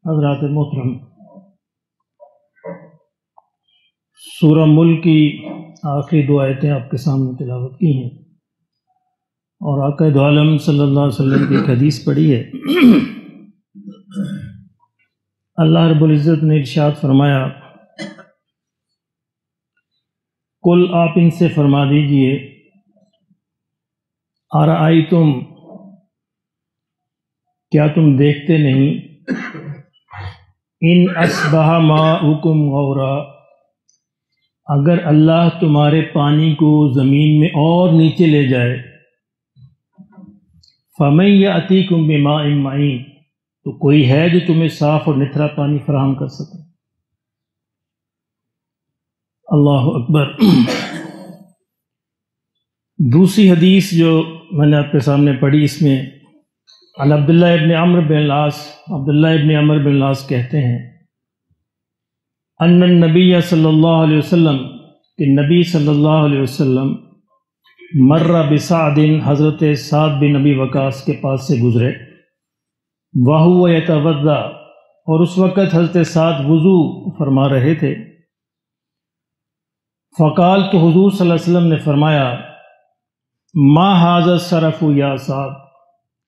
حضرات محترم، سورہ ملک کی آخری دو آیتیں آپ کے سامنے تلاوت کی ہیں اور آقا دو عالم صلی اللہ علیہ وسلم کی ایک حدیث پڑھی ہے۔ اللہ رب العزت نے ارشاد فرمایا، کل آپ ان سے فرما دیجئے، ارأیتم، کیا تم دیکھتے نہیں، ان اصبح ماؤکم غورا، اگر اللہ تمہارے پانی کو زمین میں اور نیچے لے جائے، فمن یأتیکم بماء معین، تو کوئی ہے جو تمہیں صاف اور نتھرا پانی فراہم کر سکے۔ اللہ اکبر۔ دوسری حدیث جو میں نے آپ کے سامنے پڑھی، اس میں عن عبداللہ ابن عمرو بن العاص، عبداللہ ابن عمرو بن العاص کہتے ہیں، ان النبی صلی اللہ علیہ وسلم، کہ نبی صلی اللہ علیہ وسلم مر بسعد، حضرت سعد بن نبی وقاص کے پاس سے گزرے، وہو یتوضا، اور اس وقت حضرت سعد وضو فرما رہے تھے۔ فقال، تو حضور صلی اللہ علیہ وسلم نے فرمایا، ما ھذا الصرف یا سعد،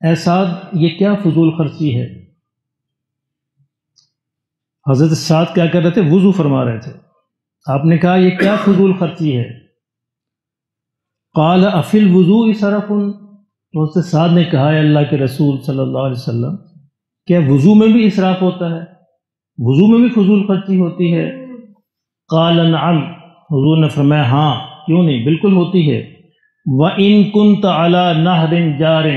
اے سعد یہ کیا فضول خرچی ہے۔ حضرت سعد کیا کر رہے تھے؟ وضو فرما رہے تھے۔ آپ نے کہا یہ کیا فضول خرچی ہے۔ قال افی الوضوء صرف، تو حضرت سعد نے کہا، اے اللہ کے رسول صلی اللہ علیہ وسلم، کیا وضو میں بھی اسراف ہوتا ہے؟ وضو میں بھی فضول خرچی ہوتی ہے؟ قال نعم، حضور نے فرمایا ہاں، کیوں نہیں، بالکل ہوتی ہے۔ وَإِن كُنْتَ عَلَى نَهْرٍ جَارٍ،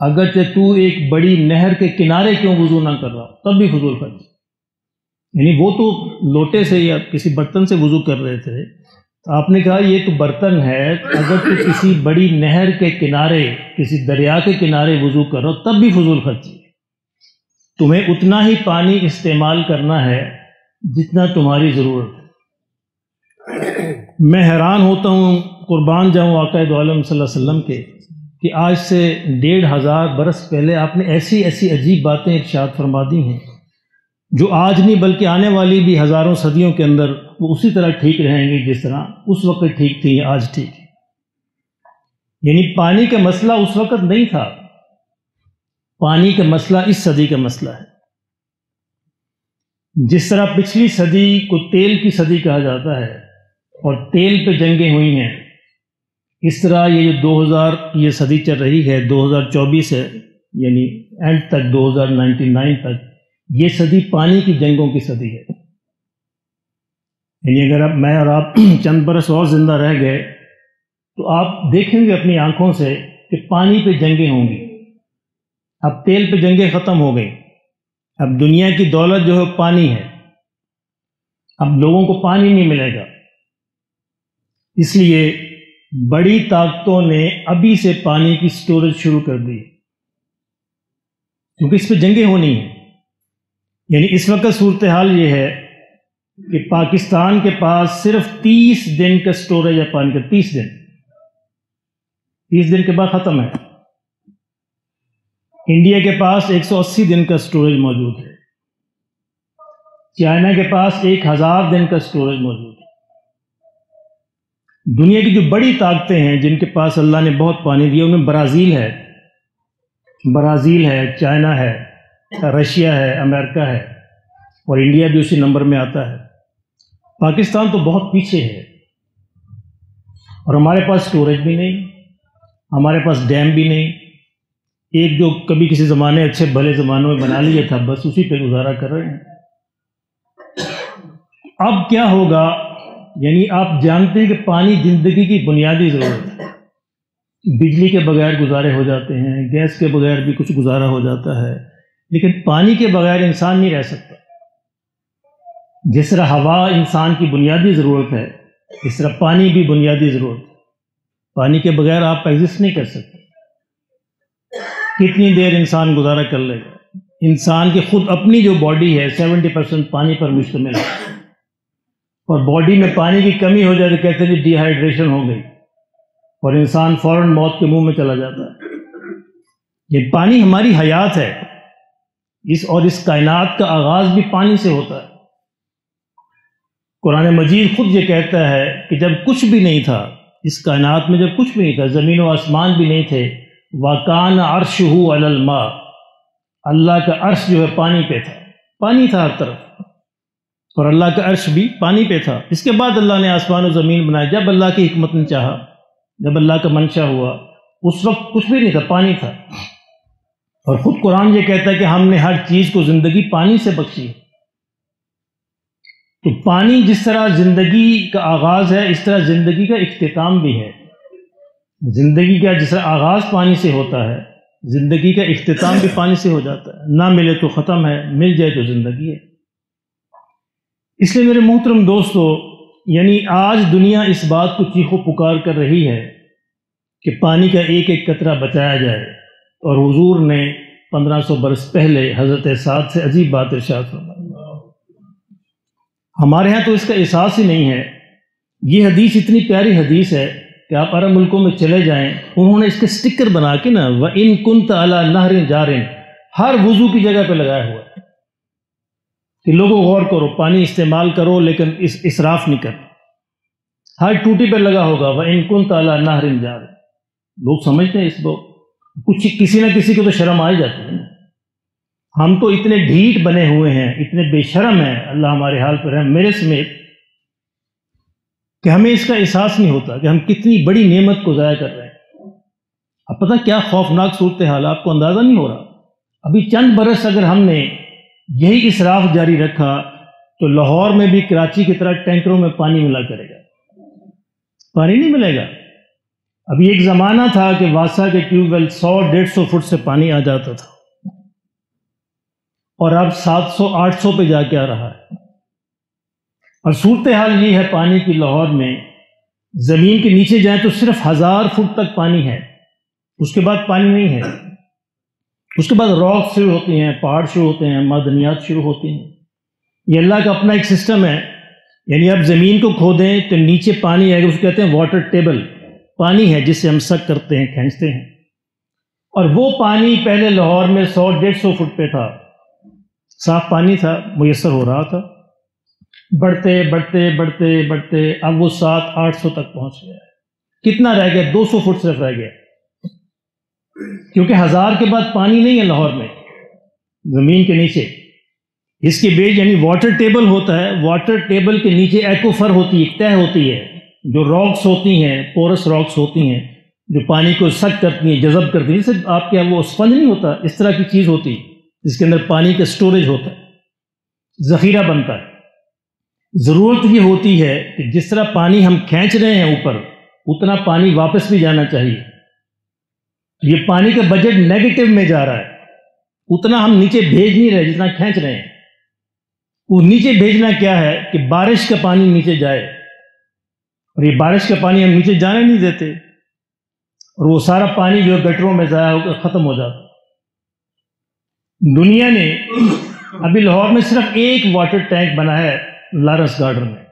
اگرچہ تو ایک بڑی نہر کے کنارے کیوں وضو نہ کر رہا، تب بھی فضول خرچی، یعنی وہ تو لوٹے سے یا کسی برتن سے وضو کر رہے تھے، تو آپ نے کہا یہ تو برتن ہے، اگر تو کسی بڑی نہر کے کنارے، کسی دریا کے کنارے وضو کرو تب بھی فضول خرچی ہے۔ تمہیں اتنا ہی پانی استعمال کرنا ہے جتنا تمہاری ضرورت ہے۔ میں حیران ہوتا ہوں، قربان جاؤں آقا دو عالم صلی اللہ علیہ وسلم کے، کہ آج سے 1500 برس پہلے آپ نے ایسی ایسی عجیب باتیں ارشاد فرما دی ہیں جو آج نہیں بلکہ آنے والی بھی ہزاروں صدیوں کے اندر وہ اسی طرح ٹھیک رہیں گی جس طرح اس وقت ٹھیک تھی، آج ٹھیک ہے۔ یعنی پانی کا مسئلہ اس وقت نہیں تھا، پانی کا مسئلہ اس صدی کا مسئلہ ہے۔ جس طرح پچھلی صدی کو تیل کی صدی کہا جاتا ہے اور تیل پہ جنگیں ہوئی ہیں، اس طرح یہ جو 2000 یہ صدی چل رہی ہے، 2024 ہے، یعنی اینڈ تک 2099 تک یہ صدی پانی کی جنگوں کی صدی ہے۔ یعنی اگر اب میں اور آپ چند برس اور زندہ رہ گئے تو آپ دیکھیں گے اپنی آنکھوں سے کہ پانی پہ جنگیں ہوں گی۔ اب تیل پہ جنگیں ختم ہو گئی، اب دنیا کی دولت جو ہے پانی ہے، اب لوگوں کو پانی نہیں ملے گا، اس لیے بڑی طاقتوں نے ابھی سے پانی کی سٹوریج شروع کر دی، کیونکہ اس پہ جنگیں ہونی ہیں۔ یعنی اس وقت صورتحال یہ ہے کہ پاکستان کے پاس صرف 30 دن کا سٹوریج ہے پانی کا، 30 دن کے بعد ختم ہے۔ انڈیا کے پاس 180 دن کا سٹوریج موجود ہے، چائنا کے پاس 1000 دن کا سٹوریج موجود ہے۔ دنیا کی جو بڑی طاقتیں ہیں جن کے پاس اللہ نے بہت پانی دیا، ان میں برازیل ہے، چائنا ہے، رشیا ہے، امریکہ ہے، اور انڈیا بھی اسی نمبر میں آتا ہے۔ پاکستان تو بہت پیچھے ہے، اور ہمارے پاس سٹوریج بھی نہیں، ہمارے پاس ڈیم بھی نہیں، ایک جو کبھی کسی زمانے اچھے بھلے زمانوں میں بنا لیا تھا، بس اسی پہ گزارا کر رہے ہیں۔ اب کیا ہوگا؟ یعنی آپ جانتے ہیں کہ پانی زندگی کی بنیادی ضرورت ہے۔ بجلی کے بغیر گزارے ہو جاتے ہیں، گیس کے بغیر بھی کچھ گزارا ہو جاتا ہے، لیکن پانی کے بغیر انسان نہیں رہ سکتا۔ جس طرح ہوا انسان کی بنیادی ضرورت ہے، اس طرح پانی بھی بنیادی ضرورت ہے۔ پانی کے بغیر آپ ایگزسٹ نہیں کر سکتے۔ کتنی دیر انسان گزارا کر لے گا؟ انسان کی خود اپنی جو باڈی ہے 70% پانی پر مشتمل ہے، اور باڈی میں پانی کی کمی ہو جائے تو کہتے ہیں ڈی ہائیڈریشن ہو گئی، اور انسان فوراً موت کے منہ میں چلا جاتا ہے۔ یہ پانی ہماری حیات ہے، اس کائنات کا آغاز بھی پانی سے ہوتا ہے۔ قرآن مجید خود یہ کہتا ہے کہ جب کچھ بھی نہیں تھا، اس کائنات میں جب کچھ بھی نہیں تھا، زمین و آسمان بھی نہیں تھے، وَكَانَ عَرْشُهُ عَلَى الْمَاءِ، اللہ کا عرش جو ہے پانی پہ تھا، پانی تھا ہر طرف، اور اللہ کا عرش بھی پانی پہ تھا۔ اس کے بعد اللہ نے آسمان و زمین بنائے، جب اللہ کی حکمت نے چاہا، جب اللہ کا منشا ہوا، اس وقت کچھ بھی نہیں تھا، پانی تھا۔ اور خود قرآن یہ کہتا ہے کہ ہم نے ہر چیز کو زندگی پانی سے بخشی ہے۔ تو پانی جس طرح زندگی کا آغاز ہے، اس طرح زندگی کا اختتام بھی ہے۔ زندگی کا جس طرح آغاز پانی سے ہوتا ہے، زندگی کا اختتام بھی پانی سے ہو جاتا ہے۔ نہ ملے تو ختم ہے، مل جائے تو زندگی ہے۔ اس لیے میرے محترم دوستو، یعنی آج دنیا اس بات کو چیخو پکار کر رہی ہے کہ پانی کا ایک ایک قطرہ بچایا جائے، اور حضور نے 1500 برس پہلے حضرت سعد سے عجیب بات ارشاد فرمائی۔ ہمارے ہاں تو اس کا احساس ہی نہیں ہے۔ یہ حدیث اتنی پیاری حدیث ہے کہ آپ عرب ملکوں میں چلے جائیں، انہوں نے اس کے سٹکر بنا کے نا وَإِن كُنْتَ عَلَى نَهْرٍ جَارٍ ہر وضو کی جگہ پہ لگایا ہوا ہے کہ لوگوں غور کرو، پانی استعمال کرو لیکن اسراف نہیں کرو۔ ہر ٹوٹی پہ لگا ہوگا وَإِن كُنْتَ عَلَى نَهْرٍ جَارٍ۔ لوگ سمجھتے ہیں اس کو، کچھ کسی نہ کسی کو تو شرم آ ہی جاتی ہے۔ ہم تو اتنے ڈھیٹ بنے ہوئے ہیں، اتنے بے شرم ہیں، اللہ ہمارے حال پر ہے، میرے سمیت، کہ ہمیں اس کا احساس نہیں ہوتا کہ ہم کتنی بڑی نعمت کو ضائع کر رہے ہیں۔ اب پتہ کیا خوفناک صورتحال، آپ کو اندازہ نہیں ہو رہا۔ ابھی چند برس اگر ہم نے یہی اسراف جاری رکھا تو لاہور میں بھی کراچی کی طرح ٹینکروں میں پانی ملا کرے گا، پانی نہیں ملے گا۔ ابھی ایک زمانہ تھا کہ واسا کے ٹیوب ویل 100-150 فٹ سے پانی آ جاتا تھا، اور اب 700-800 پہ جا کے آ رہا ہے۔ اور صورتحال یہ ہے پانی کی لاہور میں، زمین کے نیچے جائیں تو صرف 1000 فٹ تک پانی ہے، اس کے بعد پانی نہیں ہے۔ اس کے بعد راک شروع ہوتی ہیں، پہاڑ شروع ہوتے ہیں، معدنیات شروع ہوتی ہیں۔ یہ اللہ کا اپنا ایک سسٹم ہے، یعنی آپ زمین کو کھودیں تو نیچے پانی آئے گا، اس کو کہتے ہیں واٹر ٹیبل، پانی ہے جس سے ہم سک کرتے ہیں، کھینچتے ہیں۔ اور وہ پانی پہلے لاہور میں 100-150 فٹ پہ تھا، صاف پانی تھا، میسر ہو رہا تھا۔ بڑھتے بڑھتے بڑھتے بڑھتے اب وہ 700-800 تک پہنچ گیا ہے۔ کتنا رہ گیا؟ 200 فٹ صرف رہ گیا، کیونکہ 1000 کے بعد پانی نہیں ہے لاہور میں زمین کے نیچے۔ اس کے بیچ یعنی واٹر ٹیبل ہوتا ہے، واٹر ٹیبل کے نیچے ایکوفر ہوتی ہے، تہ ہوتی ہے، جو راکس ہوتی ہیں، پورس راکس ہوتی ہیں، جو پانی کو سک کرتی ہیں، جذب کرتی ہیں۔ جیسے آپ کے وہ اسپنج نہیں ہوتا، اس طرح کی چیز ہوتی ہے جس کے اندر پانی کا سٹوریج ہوتا ہے، ذخیرہ بنتا ہے۔ ضرورت یہ ہوتی ہے کہ جس طرح پانی ہم کھینچ رہے ہیں اوپر، اتنا پانی واپس بھی جانا چاہیے۔ یہ پانی کا بجٹ نیگیٹو میں جا رہا ہے، اتنا ہم نیچے بھیج نہیں رہے جتنا کھینچ رہے ہیں۔ وہ نیچے بھیجنا کیا ہے کہ بارش کا پانی نیچے جائے، اور یہ بارش کا پانی ہم نیچے جانے نہیں دیتے، اور وہ سارا پانی جو گٹروں میں ضائع ہو کر ختم ہو جاتا۔ دنیا نے ابھی لاہور میں صرف ایک واٹر ٹینک بنا ہے، لارنس گارڈن میں،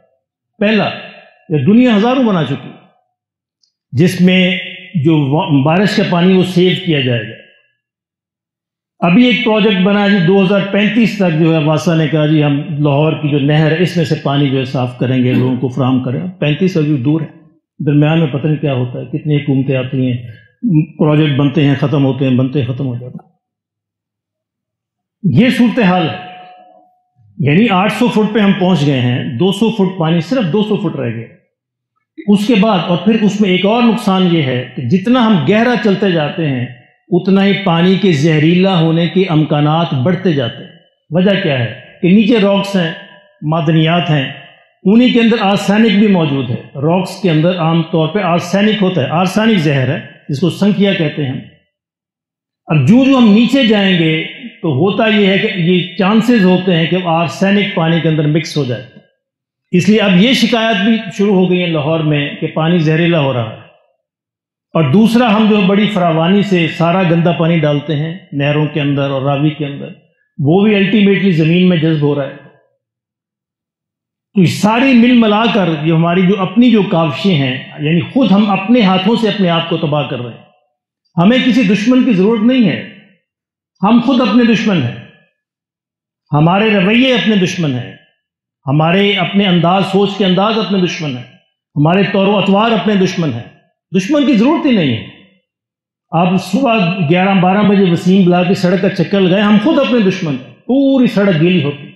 پہلا۔ یہ دنیا ہزاروں بنا چکی، جس میں جو بارش کا پانی وہ سیو کیا جائے گا۔ ابھی ایک پروجیکٹ بنا جی 2035 تک جو ہے واسا نے کہا جی ہم لاہور کی جو نہر ہے اس میں سے پانی جو ہے صاف کریں گے، لوگوں کو فراہم کریں۔ 35 ابھی دور ہے، درمیان میں پتہ نہیں کیا ہوتا ہے، کتنی حکومتیں آتی ہیں، پروجیکٹ بنتے ہیں ختم ہوتے ہیں، بنتے ختم ہو جاتے ہیں۔ یہ صورتحال ہے، یعنی 800 فٹ پہ ہم پہنچ گئے ہیں، 200 فٹ پانی، صرف 200 فٹ رہ گئے۔ اس کے بعد اور پھر اس میں ایک اور نقصان یہ ہے کہ جتنا ہم گہرا چلتے جاتے ہیں اتنا ہی پانی کے زہریلا ہونے کے امکانات بڑھتے جاتے ہیں۔ وجہ کیا ہے کہ نیچے راکس ہیں، معدنیات ہیں، انہی کے اندر آرسینک بھی موجود ہے۔ راکس کے اندر عام طور پہ آرسینک ہوتا ہے، آرسینک زہر ہے جس کو سنکھیا کہتے ہیں۔ اب جو ہم نیچے جائیں گے تو ہوتا یہ ہے کہ یہ چانسز ہوتے ہیں کہ آرسینک پانی کے اندر مکس ہو جائے۔ اس لیے اب یہ شکایت بھی شروع ہو گئی ہے لاہور میں کہ پانی زہریلا ہو رہا ہے۔ اور دوسرا، ہم جو بڑی فراوانی سے سارا گندا پانی ڈالتے ہیں نہروں کے اندر اور راوی کے اندر، وہ بھی الٹیمیٹلی زمین میں جذب ہو رہا ہے۔ تو یہ ساری مل ملا کر جو ہماری جو اپنی جو کاوشیں ہیں، یعنی خود ہم اپنے ہاتھوں سے اپنے آپ کو تباہ کر رہے ہیں۔ ہمیں کسی دشمن کی ضرورت نہیں ہے، ہم خود اپنے دشمن ہیں۔ ہمارے رویے اپنے دشمن ہیں، ہمارے اپنے انداز سوچ کے انداز اپنے دشمن ہیں، ہمارے طور و اطوار اپنے دشمن ہیں۔ دشمن کی ضرورت ہی نہیں ہے۔ آپ صبح 11-12 بجے وسیم بلا کے سڑک کا چکر لگائے، ہم خود اپنے دشمن ہیں۔ پوری سڑک گیلی ہوتی،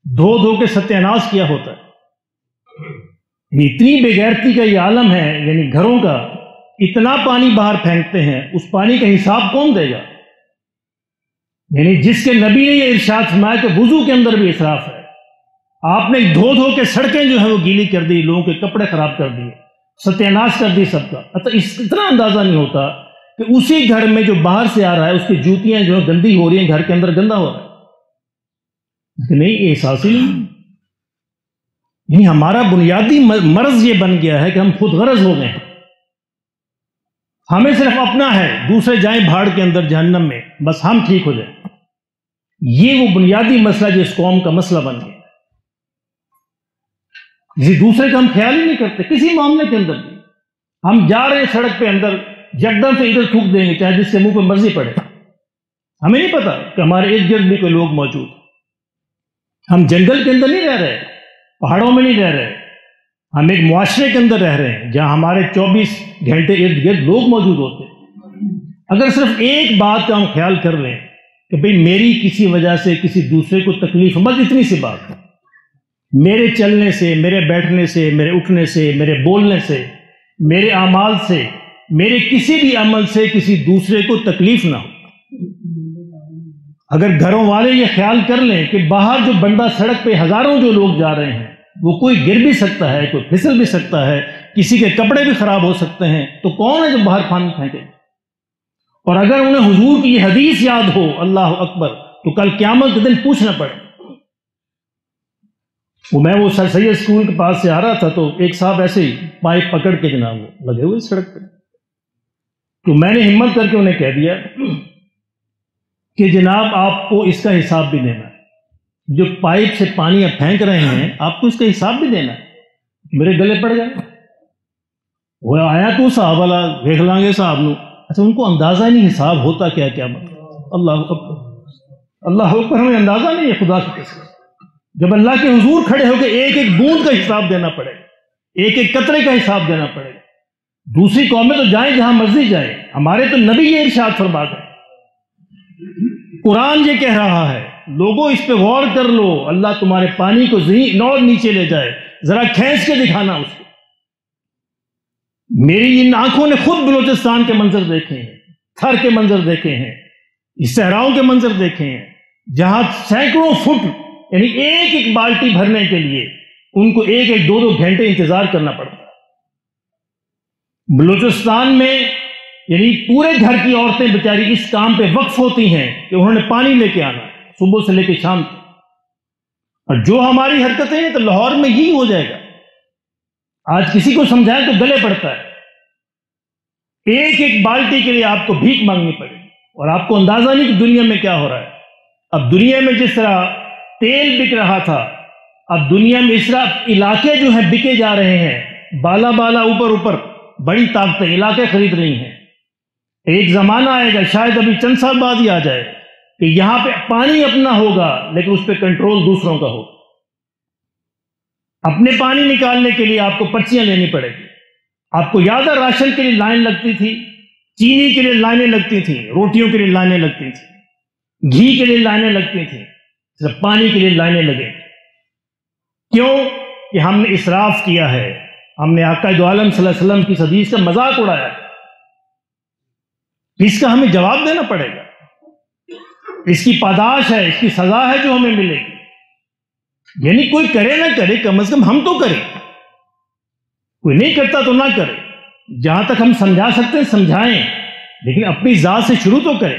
دھو دھو کے ستیاناش کیا ہوتا ہے۔ اتنی بے غیرتی کا یہ عالم ہے، یعنی گھروں کا اتنا پانی باہر پھینکتے ہیں، اس پانی کا حساب کون دے گا؟ یعنی جس کے نبی نے یہ ارشاد فرمایا کہ وضو کے اندر بھی اسراف ہے، آپ نے دھو دھو کے سڑکیں جو ہیں وہ گیلی کر دی، لوگوں کے کپڑے خراب کر دیے، ستیاناش کر دی سب کا۔ اتنا اندازہ نہیں ہوتا کہ اسی گھر میں جو باہر سے آ رہا ہے اس کی جوتیاں جو گندی ہو رہی ہیں، گھر کے اندر گندا ہو رہا ہے۔ نہیں، یہ احساس ہی نہیں۔ یعنی ہمارا بنیادی مرض یہ بن گیا ہے کہ ہم خود غرض ہو گئے ہیں، ہمیں صرف اپنا ہے، دوسرے جائیں بھاڑ کے اندر جہنم میں، بس ہم ٹھیک ہو جائیں۔ یہ وہ بنیادی مسئلہ جو اس قوم کا مسئلہ بن گیا، کسی دوسرے کا ہم خیال ہی نہیں کرتے۔ کسی معاملے کے اندر بھی ہم جا رہے ہیں سڑک پہ اندر، یکدم سے ادھر تھوک دیں گے، چاہے جس کے منہ پہ مرضی پڑے، ہمیں نہیں پتا کہ ہمارے ارد گرد بھی کوئی لوگ موجود۔ ہم جنگل کے اندر نہیں رہ رہے، پہاڑوں میں نہیں رہ رہے، ہم ایک معاشرے کے اندر رہ رہے ہیں جہاں ہمارے 24 گھنٹے ارد گرد لوگ موجود ہوتے ہیں۔ اگر صرف ایک بات کا ہم خیال کر لیں کہ بھئی میری کسی وجہ سے کسی دوسرے کو تکلیف، بس اتنی سی بات، میرے چلنے سے، میرے بیٹھنے سے، میرے اٹھنے سے، میرے بولنے سے، میرے اعمال سے، میرے کسی بھی عمل سے کسی دوسرے کو تکلیف نہ ہو۔ اگر گھروں والے یہ خیال کر لیں کہ باہر جو بندہ سڑک پہ ہزاروں جو لوگ جا رہے ہیں، وہ کوئی گر بھی سکتا ہے، کوئی پھسل بھی سکتا ہے، کسی کے کپڑے بھی خراب ہو سکتے ہیں، تو کون ہے جو باہر پانی پھینکے؟ اور اگر انہیں حضور کی یہ حدیث یاد ہو، اللہ اکبر، تو کل قیامت کے دن پوچھنا پڑے۔ میں وہ سر سید اسکول کے پاس سے آ رہا تھا، تو ایک صاحب ایسے ہی پائپ پکڑ کے جناب وہ لگے ہوئے سڑک پہ، تو میں نے ہمت کر کے انہیں کہہ دیا کہ جناب آپ کو اس کا حساب بھی دینا ہے، جو پائپ سے پانی آپ پھینک رہے ہیں آپ کو اس کا حساب بھی دینا ہے۔ میرے گلے پڑ گئے، وہ آیا تو صاحب والا دیکھ لیں گے صاحب نو، اچھا ان کو اندازہ نہیں حساب ہوتا کیا کیا مطلب۔ اللہ اکبر، اللہ اکبر، ہمیں اندازہ نہیں ہے خدا کی قسم، جب اللہ کے حضور کھڑے ہو کے ایک ایک بوند کا حساب دینا پڑے، ایک ایک قطرے کا حساب دینا پڑے۔ دوسری قومیں تو جائیں جہاں مرضی جائیں، ہمارے تو نبی یہ ارشاد فرما گئے، قرآن یہ کہہ رہا ہے، لوگوں اس پہ غور کر لو، اللہ تمہارے پانی کو زمین اور نیچے لے جائے، ذرا کھینچ کے دکھانا اس کو۔ میری ان آنکھوں نے خود بلوچستان کے منظر دیکھے ہیں، تھر کے منظر دیکھے ہیں، اس صحراؤں کے منظر دیکھے ہیں، جہاں سینکڑوں فٹ، یعنی ایک ایک بالٹی بھرنے کے لیے ان کو ایک ایک 2-2 گھنٹے انتظار کرنا پڑتا ہے۔ بلوچستان میں یعنی پورے گھر کی عورتیں بیچاری اس کام پہ وقف ہوتی ہیں کہ انہوں نے پانی لے کے آنا صبح سے لے کے شام تک، اور جو ہماری حرکتیں ہیں تو لاہور میں یہی ہو جائے گا۔ آج کسی کو سمجھائیں تو گلے پڑتا ہے، ایک ایک بالٹی کے لیے آپ کو بھیک مانگنی پڑے گی، اور آپ کو اندازہ نہیں کہ دنیا میں کیا ہو رہا ہے۔ اب دنیا میں جس طرح تیل بک رہا تھا، اب دنیا میں اس طرح علاقے جو ہیں بکے جا رہے ہیں، بالا بالا اوپر اوپر بڑی طاقتیں علاقے خرید رہی ہیں۔ ایک زمانہ آئے گا، شاید ابھی چند سال بعد ہی آ جائے، کہ یہاں پہ پانی اپنا ہوگا لیکن اس پہ کنٹرول دوسروں کا ہوگا۔ اپنے پانی نکالنے کے لیے آپ کو پرچیاں لینی پڑے گی۔ آپ کو یاد ہے راشن کے لیے لائن لگتی تھی، چینی کے لیے لائنیں لگتی تھیں، روٹیوں کے لیے لائنیں لگتی تھیں، گھی کے لیے لائنیں لگتی تھیں، صرف پانی کے لیے لائنیں لگیں۔ کیوں؟ کہ ہم نے اسراف کیا ہے، ہم نے آقا دو عالم صلی اللہ علیہ وسلم کی حدیث کا مذاق اڑایا، اس کا ہمیں جواب دینا پڑے گا، اس کی پاداش ہے، اس کی سزا ہے جو ہمیں ملے گی۔ یعنی کوئی کرے نہ کرے، کم از کم ہم تو کریں، کوئی نہیں کرتا تو نہ کرے، جہاں تک ہم سمجھا سکتے ہیں سمجھائیں، لیکن اپنی ذات سے شروع تو کریں۔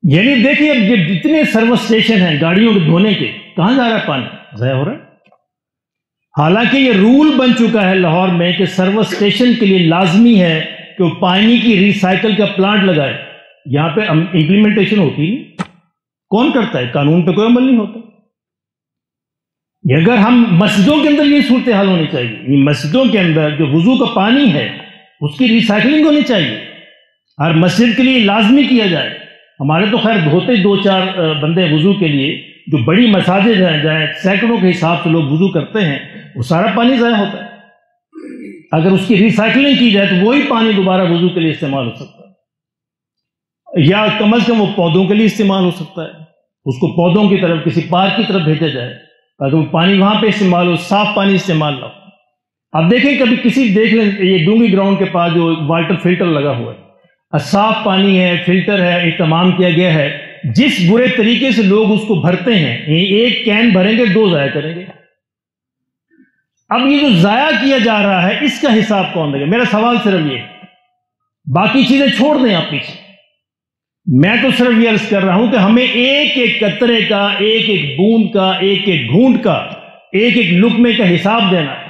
یعنی دیکھیے اب یہ جتنے سروس اسٹیشن ہیں گاڑیوں کے دھونے کے، کہاں جا رہا ہے پانی؟ ضائع ہو رہا ہے۔ حالانکہ یہ رول بن چکا ہے لاہور میں کہ سروس اسٹیشن کے لیے لازمی ہے کہ وہ پانی کی ریسائیکل کا پلانٹ لگائے، یہاں پہ امپلیمنٹیشن ہوتی نہیں، کون کرتا ہے؟ قانون پہ کوئی عمل نہیں ہوتا۔ اگر ہم مسجدوں کے اندر یہ صورتحال ہونی چاہیے، مسجدوں کے اندر جو وضو کا پانی ہے اس کی ریسائیکلنگ ہونی چاہیے، ہر مسجد کے لیے لازمی کیا جائے، ہمارے تو خیر دھوتے 2-4 بندے وضو کے لیے، جو بڑی مساجد ہیں جہاں سینکڑوں کے حساب سے لوگ وضو کرتے ہیں، وہ سارا پانی ضائع ہوتا ہے۔ اگر اس کی ریسائکلنگ کی جائے تو وہی پانی دوبارہ وضو کے لیے استعمال ہو سکتا ہے، یا کم از کم وہ پودوں کے لیے استعمال ہو سکتا ہے، اس کو پودوں کی طرف کسی پارک کی طرف بھیجا جائے تاکہ وہ پانی وہاں پہ استعمال ہو، صاف پانی استعمال نہ ہو۔ اب دیکھیں کبھی کسی دیکھ لیں یہ ڈونگی گراؤنڈ کے پاس جو واٹر فلٹر لگا ہوا ہے، صاف پانی ہے، فلٹر ہے، اہتمام کیا گیا ہے، جس برے طریقے سے لوگ اس کو بھرتے ہیں، ایک کین بھریں گے 2 ضائع کریں گے۔ اب یہ جو ضائع کیا جا رہا ہے اس کا حساب کون دے گا؟ میرا سوال صرف یہ ہے، باقی چیزیں چھوڑ دیں آپ پیچھے، میں تو صرف یہ عرض کر رہا ہوں کہ ہمیں ایک ایک قطرے کا، ایک ایک بوند کا، ایک ایک گھونٹ کا، ایک ایک لقمے کا حساب دینا ہے۔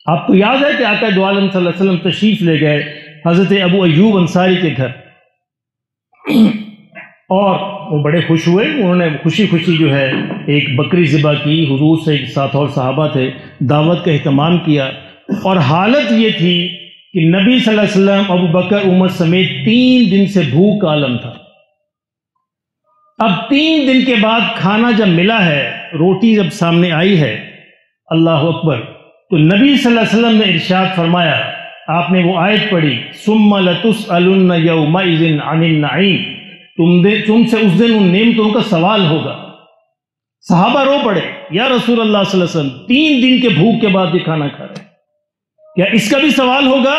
آپ کو یاد ہے کہ آقا دو عالم صلی اللہ علیہ وسلم تشریف لے گئے حضرت ابو ایوب انصاری کے گھر، اور وہ بڑے خوش ہوئے، انہوں نے خوشی خوشی جو ہے ایک بکری ذبح کی، حضور سے ایک ساتھ اور صحابہ تھے، دعوت کا اہتمام کیا، اور حالت یہ تھی کہ نبی صلی اللہ علیہ وسلم، ابو بکر، عمر سمیت 3 دن سے بھوک کا عالم تھا۔ اب 3 دن کے بعد کھانا جب ملا ہے، روٹی جب سامنے آئی ہے، اللہ اکبر، تو نبی صلی اللہ علیہ وسلم نے ارشاد فرمایا، آپ نے وہ آیت پڑھی، ثم لتسألن یومئذ عن النعیم، تم سے اس دن ان نعمتوں کا سوال ہوگا۔ صحابہ رو پڑے، یا رسول اللہ صلی اللہ علیہ وسلم 3 دن کے بھوک کے بعد یہ کھانا کھا رہے ہیں، کیا اس کا بھی سوال ہوگا؟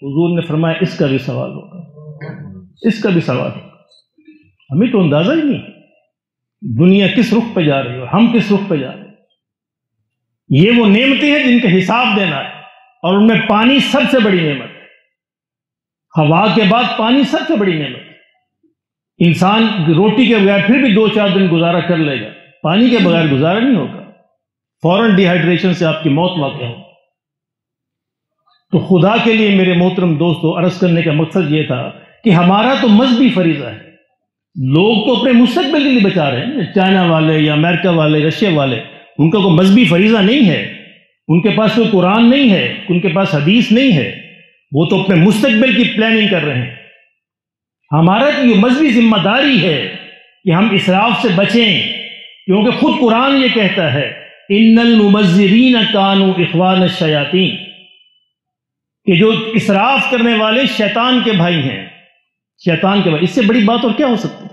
حضور نے فرمایا اس کا بھی سوال ہوگا، اس کا بھی سوال ہوگا۔ ہمیں تو اندازہ ہی نہیں دنیا کس رخ پہ جا رہی ہے، ہم کس رخ پہ جا رہے ہیں۔ یہ وہ نعمتیں ہیں جن کا حساب دینا ہے، اور ان میں پانی سب سے بڑی نعمت ہے۔ ہوا کے بعد پانی سب سے بڑی نعمت ہے۔ انسان روٹی کے بغیر پھر بھی 2-4 دن گزارا کر لے گا، پانی کے بغیر گزارا نہیں ہوگا، فوراً ڈی ہائیڈریشن سے آپ کی موت واقع ہو۔ تو خدا کے لیے میرے محترم دوستو، عرض کرنے کا مقصد یہ تھا کہ ہمارا تو مذہبی فریضہ ہے، لوگ تو اپنے مستقبل کے لیے بچا رہے ہیں، چائنا والے یا امریکہ والے، رشیا والے، ان کا کوئی مذہبی فریضہ نہیں ہے، ان کے پاس کوئی قرآن نہیں ہے، ان کے پاس حدیث نہیں ہے، وہ تو اپنے مستقبل کی پلاننگ کر رہے ہیں۔ ہمارا تو یہ مذہبی ذمہ داری ہے کہ ہم اسراف سے بچیں، کیونکہ خود قرآن یہ کہتا ہے، ان المبذرین کانوا اخوان الشیاطین، کہ جو اسراف کرنے والے شیطان کے بھائی ہیں، شیطان کے بھائی۔ اس سے بڑی بات اور کیا ہو سکتی ہے؟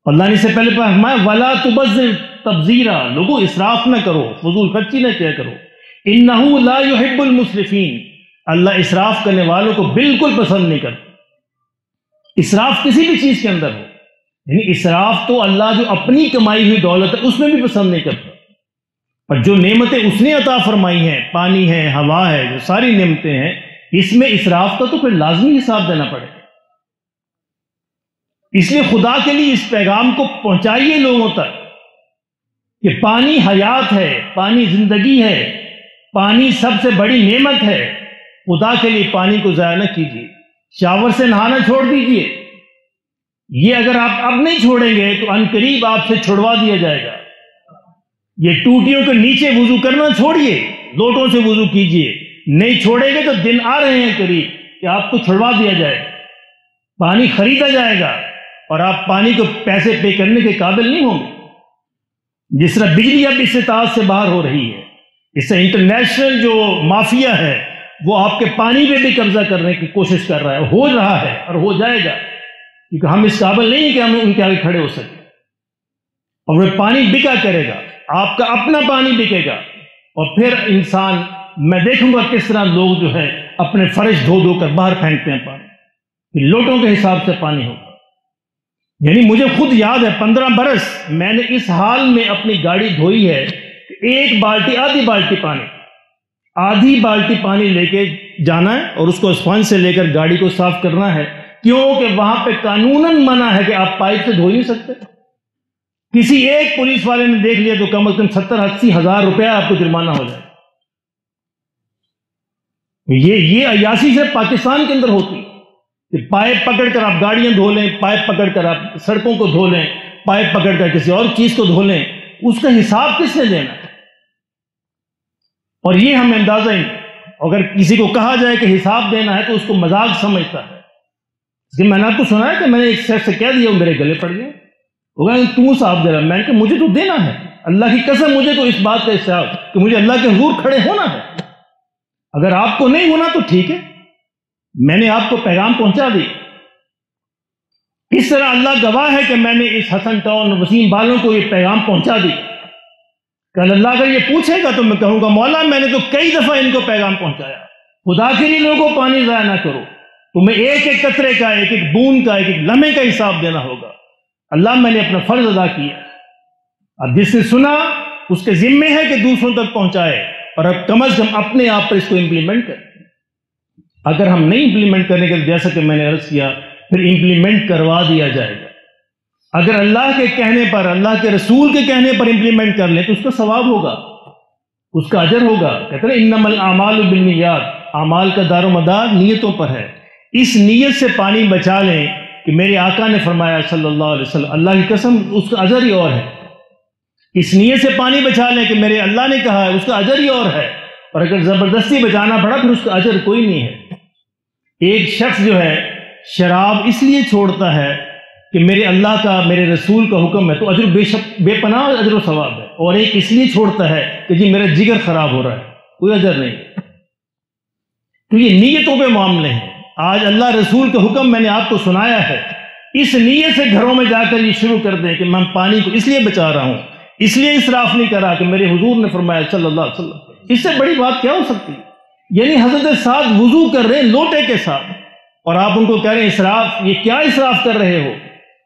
اللہ نے اس سے پہلے فرمایا ولا تبذر تبذیرا، لوگوں اسراف نہ کرو، فضول خرچی نہ کیا کرو، انہ لا یحب المسرفین، اللہ اسراف کرنے والوں کو بالکل پسند نہیں کرتا۔ اسراف کسی بھی چیز کے اندر ہو، یعنی اسراف تو اللہ جو اپنی کمائی ہوئی دولت ہے اس میں بھی پسند نہیں کرتا، اور جو نعمتیں اس نے عطا فرمائی ہیں، پانی ہے، ہوا ہے، جو ساری نعمتیں ہیں، اس میں اسراف کا تو پھر لازمی حساب دینا پڑے گا۔ اس لیے خدا کے لیے اس پیغام کو پہنچائیے لوگوں تک کہ پانی حیات ہے، پانی زندگی ہے، پانی سب سے بڑی نعمت ہے، خدا کے لیے پانی کو ضائع نہ کیجیے۔ شاور سے نہانا چھوڑ دیجیے، یہ اگر آپ اب نہیں چھوڑیں گے تو عنقریب آپ سے چھڑوا دیا جائے گا۔ یہ ٹوٹیوں کے نیچے وضو کرنا چھوڑیے، لوٹوں سے وضو کیجیے، نہیں چھوڑیں گے تو دن آ رہے ہیں قریب کہ آپ کو چھڑوا دیا جائے گا، پانی خریدا جائے گا، اور آپ پانی کو پیسے پے کرنے کے قابل نہیں ہوں گے۔ جس طرح بجلی اب استطاعت سے باہر ہو رہی ہے، اس سے انٹرنیشنل جو مافیا ہے وہ آپ کے پانی پہ بھی قبضہ کرنے کی کوشش کر رہا ہے، ہو رہا ہے اور ہو جائے گا، کیونکہ ہم اس قابل نہیں کہ ہم ان کے آگے کھڑے ہو سکیں۔ اور وہ پانی بکا کرے گا، آپ کا اپنا پانی بکے گا، اور پھر انسان، میں دیکھوں گا کس طرح لوگ جو ہے اپنے فرش دھو دھو کر باہر پھینکتے ہیں پانی، لوٹوں کے حساب سے پانی ہوگا۔ یعنی مجھے خود یاد ہے 15 برس میں نے اس حال میں اپنی گاڑی دھوئی ہے کہ ایک بالٹی، آدھی بالٹی پانی لے کے جانا ہے اور اس کو اسپنج سے لے کر گاڑی کو صاف کرنا ہے، کیونکہ وہاں پہ قانوناً منع ہے کہ آپ پائپ سے دھو نہیں سکتے۔ کسی ایک پولیس والے نے دیکھ لیا تو کم از کم 70-80 ہزار روپے آپ کو جرمانہ ہو جائے۔ یہ عیاشی سے پاکستان کے اندر ہوتی ہے کہ پائپ پکڑ کر آپ گاڑیاں دھو لیں، پائپ پکڑ کر آپ سڑکوں کو دھو لیں، پائپ پکڑ کر کسی اور چیز کو دھو لیں، اس کا حساب کس نے دینا ہے؟ اور یہ ہمیں اندازہ ہی نہیں۔ اگر کسی کو کہا جائے کہ حساب دینا ہے تو اس کو مذاق سمجھتا ہے، کہ میں نے آپ کو سنا ہے کہ میں نے ایک شخص سے کہہ دیا وہ میرے گلے پڑ گیا، وہ کہا تم صاحب دے رہا، میں نے کہا مجھے تو دینا ہے، اللہ کی قسم مجھے تو اس بات کا احساس کہ مجھے اللہ کے حضور کھڑے ہونا ہے، اگر آپ کو نہیں ہونا تو ٹھیک ہے، میں نے آپ کو پیغام پہنچا دی۔ اس طرح اللہ گواہ ہے کہ میں نے اس حسن ٹون وسیم بالوں کو یہ پیغام پہنچا دی۔ کل اللہ اگر یہ پوچھے گا تو میں کہوں گا مولا میں نے تو کئی دفعہ ان کو پیغام پہنچایا، خدا کے لیے لوگوں کو پانی ضائع نہ کرو، تمہیں ایک ایک قطرے کا، ایک ایک بوند کا، ایک ایک لمحے کا حساب دینا ہوگا۔ اللہ میں نے اپنا فرض ادا کیا، اب جس نے سنا اس کے ذمے ہے کہ دوسروں تک پہنچائے، اور اب کم از کم اپنے آپ پر اس کو امپلیمنٹ کریں۔ اگر ہم نہیں امپلیمنٹ کرنے کے، جیسا کہ میں نے عرض کیا، پھر امپلیمنٹ کروا دیا جائے گا۔ اگر اللہ کے کہنے پر، اللہ کے رسول کے کہنے پر امپلیمنٹ کر لیں تو اس کا ثواب ہوگا، اس کا اجر ہوگا۔ کہتے ہیں انما الاعمال بالنیات، اعمال کا دار و مدار نیتوں پر ہے۔ اس نیت سے پانی بچا لیں کہ میرے آقا نے فرمایا صلی اللہ علیہ وسلم، اللہ کی قسم اس کا اجر ہی اور ہے۔ اس نیت سے پانی بچا لیں کہ میرے اللہ نے کہا ہے، اس کا اجر ہی اور ہے، اور اگر زبردستی بچانا پڑا پھر اس کا اجر کوئی نہیں ہے۔ ایک شخص جو ہے شراب اس لیے چھوڑتا ہے کہ میرے اللہ کا، میرے رسول کا حکم ہے، تو اجر بے پناہ اجر و ثواب ہے، اور ایک اس لیے چھوڑتا ہے کہ جی میرا جگر خراب ہو رہا ہے، کوئی اجر نہیں۔ تو یہ نیتوں پہ معاملے ہیں۔ آج اللہ رسول کا حکم میں نے آپ کو سنایا ہے، اس نیت سے گھروں میں جا کر یہ شروع کر دیں کہ میں پانی کو اس لیے بچا رہا ہوں، اس لیے اسراف نہیں کرا کہ میرے حضور نے فرمایا صلی اللہ علیہ وسلم۔ اس سے بڑی بات کیا ہو سکتی ہے؟ یعنی حضرت سعد وضو کر رہے ہیں لوٹے کے ساتھ، اور آپ ان کو کہہ رہے ہیں اسراف، یہ کیا اسراف کر رہے ہو؟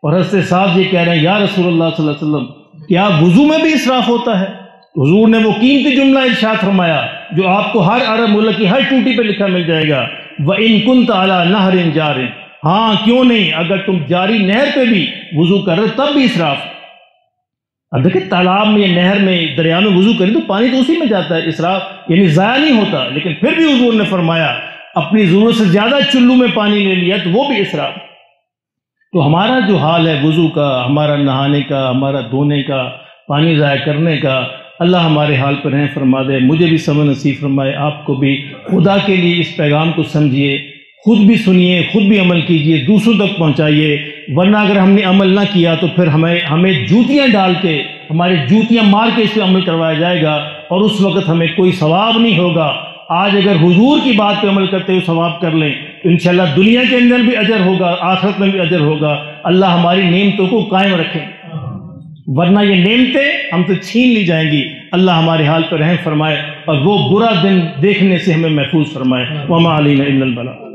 اور حضرت سعد یہ کہہ رہے ہیں یا رسول اللہ صلی اللہ علیہ وسلم کیا وضو میں بھی اسراف ہوتا ہے؟ حضور نے وہ قیمتی جملہ ارشاد فرمایا جو آپ کو ہر عرب ملک کی ہر ٹوٹی پہ لکھا مل جائے گا، وَإِن كُنْتَ عَلَى نَهْرٍ جَارٍ، ہاں کیوں نہیں، اگر تم جاری نہر پہ بھی وضو کر رہے تب بھی اسراف۔ اب دیکھیں تالاب میں یا نہر میں، دریا میں وضو کریں تو پانی تو اسی میں جاتا ہے، اسراف یعنی ضائع نہیں ہوتا، لیکن پھر بھی حضور نے فرمایا اپنی ضرورت سے زیادہ چلو میں پانی لے لیا تو وہ بھی اسراف۔ تو ہمارا جو حال ہے وضو کا، ہمارا نہانے کا، ہمارا دھونے کا، پانی ضائع کرنے کا، اللہ ہمارے حال پر رحم فرما دے، مجھے بھی سمجھ نصیب فرمائے، آپ کو بھی۔ خدا کے لیے اس پیغام کو سمجھیے، خود بھی سنیے، خود بھی عمل کیجیے، دوسروں تک پہنچائیے، ورنہ اگر ہم نے عمل نہ کیا تو پھر ہمیں جوتیاں ڈال کے، ہماری جوتیاں مار کے اس پہ عمل کروایا جائے گا، اور اس وقت ہمیں کوئی ثواب نہیں ہوگا۔ آج اگر حضور کی بات پہ عمل کرتے ہوئے ثواب کر لیں تو انشاءاللہ دنیا کے اندر بھی اجر ہوگا، آخرت میں بھی اجر ہوگا۔ اللہ ہماری نعمتوں کو قائم رکھے، ورنہ یہ نعمتیں ہم سے چھین لی جائیں گی۔ اللہ ہمارے حال پر رحم فرمائے اور وہ برا دن دیکھنے سے ہمیں محفوظ فرمائے۔ وما علینا الا البلاغ۔